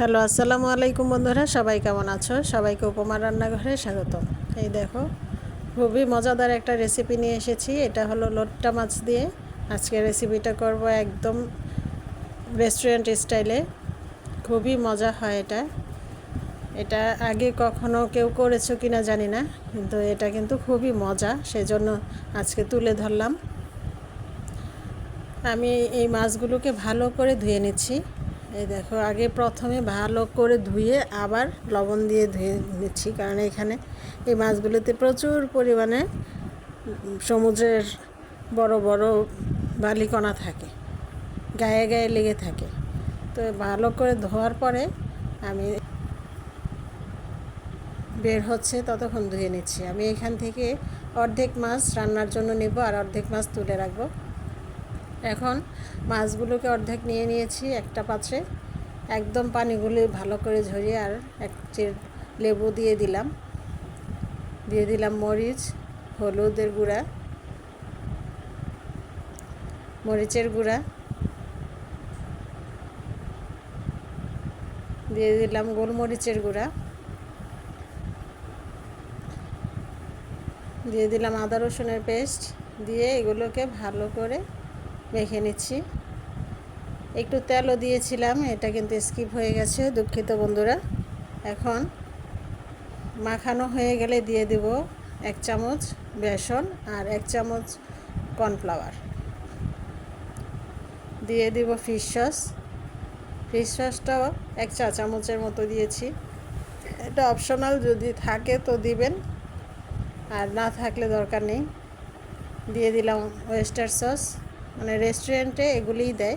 Hello, আসসালামু আলাইকুম বন্ধুরা, সবাই কেমন আছো? সবাইকে উপমা রান্নাঘরে স্বাগতম। এই দেখো, খুবই মজাদার একটা রেসিপি নিয়ে এসেছি। এটা হলো লোট্টা মাছ দিয়ে আজকে রেসিপিটা করব একদম রেস্টুরেন্ট স্টাইলে। খুবই মজা হয় এটা। এটা আগে কখনো কেউ করেছো কি না জানি না, কিন্তু এটা কিন্তু খুবই মজা, সেজন্য আজকে তুলে ধরলাম। আমি এই মাছগুলোকে ভালো করে ধুয়ে নিচ্ছি। এই দেখো, আগে প্রথমে ভালো করে ধুয়ে আবার লবণ দিয়ে ধুয়ে নিচ্ছি, কারণ এখানে এই মাছগুলোতে প্রচুর পরিমাণে সমুদ্রের বড় বড় বালিকণা থাকে, গায়ে গায়ে লেগে থাকে। তো ভালো করে ধোয়ার পরে আমি বের হচ্ছে ততক্ষণ ধুয়ে নিচ্ছি। আমি এখান থেকে অর্ধেক মাছ রান্নার জন্য নেব আর অর্ধেক মাছ তুলে রাখবো। এখন মাছগুলোকে অর্ধেক নিয়ে নিয়েছি একটা পাত্রে। একদম পানিগুলি ভালো করে ঝরিয়ে আর এক চির লেবু দিয়ে দিলাম মরিচ, হলুদের গুঁড়া, মরিচের গুঁড়া, দিয়ে দিলাম গোলমরিচের গুঁড়া, দিয়ে দিলাম আদা রসুনের পেস্ট, দিয়ে এগুলোকে ভালো করে মেখে নিচ্ছি। একটু তেলও দিয়েছিলাম, এটা কিন্তু স্কিপ হয়ে গেছে, দুঃখিত বন্ধুরা। এখন মাখানো হয়ে গেলে দিয়ে দেব 1 চামচ বেসন আর 1 চামচ কর্নফ্লাওয়ার, দিয়ে দেব ফিশ সসটাও 1 চা চামচের মতো দিয়েছি। এটা অপশনাল, যদি থাকে তো দিবেন, আর না থাকলে দরকার নেই। দিয়ে দিলাম ওয়েস্টার সস, মানে রেস্টুরেন্টে এগুলিই দেয়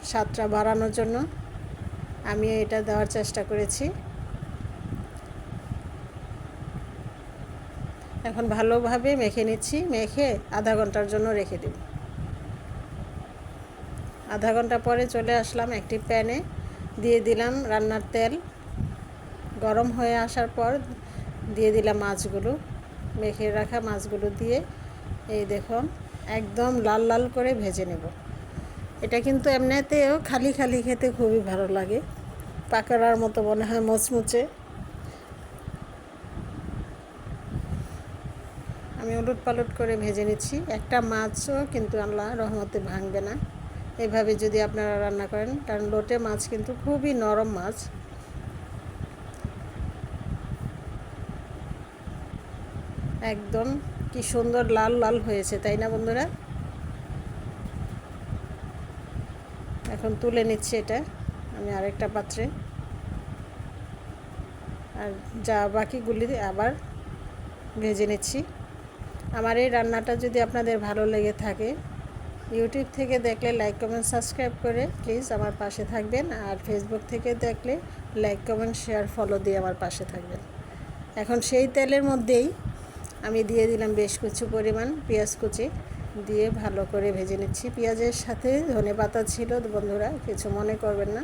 স্বাদটা বাড়ানোর জন্য। আমি এটা দেওয়ার চেষ্টা করেছি। এখন ভালোভাবে মেখে নিচ্ছি, মেখে আধা ঘন্টার জন্য রেখে দেব। আধা ঘন্টা পরে চলে আসলাম একটি প্যানে, দিয়ে দিলাম রান্নার তেল। গরম হয়ে আসার পর দিয়ে দিলাম মাছগুলো, মেখে রাখা মাছগুলো দিয়ে এই দেখুন একদম লাল লাল করে ভেজে নেব। এটা কিন্তু এমনিতেও খালি খালি খেতে খুবই ভালো লাগে, পাকোড়ার মতো মনে হয়, মুচমুচে। আমি উলট পালট করে ভেজে নিচ্ছি। একটা মাছও কিন্তু আল্লাহ রহমতে ভাঙবে না এভাবে যদি আপনারা রান্না করেন, কারণ লোটে মাছ কিন্তু খুবই নরম মাছ। একদম কি সুন্দর লাল লাল হয়েছে, তাই না বন্ধুরা? এখন তুলে নিচ্ছি এটা আমি আরেকটা পাত্রে, আর যা বাকিগুলি আবার ভেজে নিচ্ছি। আমার এই রান্নাটা যদি আপনাদের ভালো লেগে থাকে, ইউটিউব থেকে দেখলে লাইক কমেন্ট সাবস্ক্রাইব করে প্লিজ আমার পাশে থাকবেন, আর ফেসবুক থেকে দেখলে লাইক কমেন্ট শেয়ার ফলো দিয়ে আমার পাশে থাকবেন। এখন সেই তেলের মধ্যেই আমি দিয়ে দিলাম বেশ কিছু পরিমাণ পেঁয়াজ কুচি, দিয়ে ভালো করে ভেজে নিচ্ছি। পেঁয়াজের সাথে ধনেপাতা ছিল বন্ধুরা, কিছু মনে করবেন না।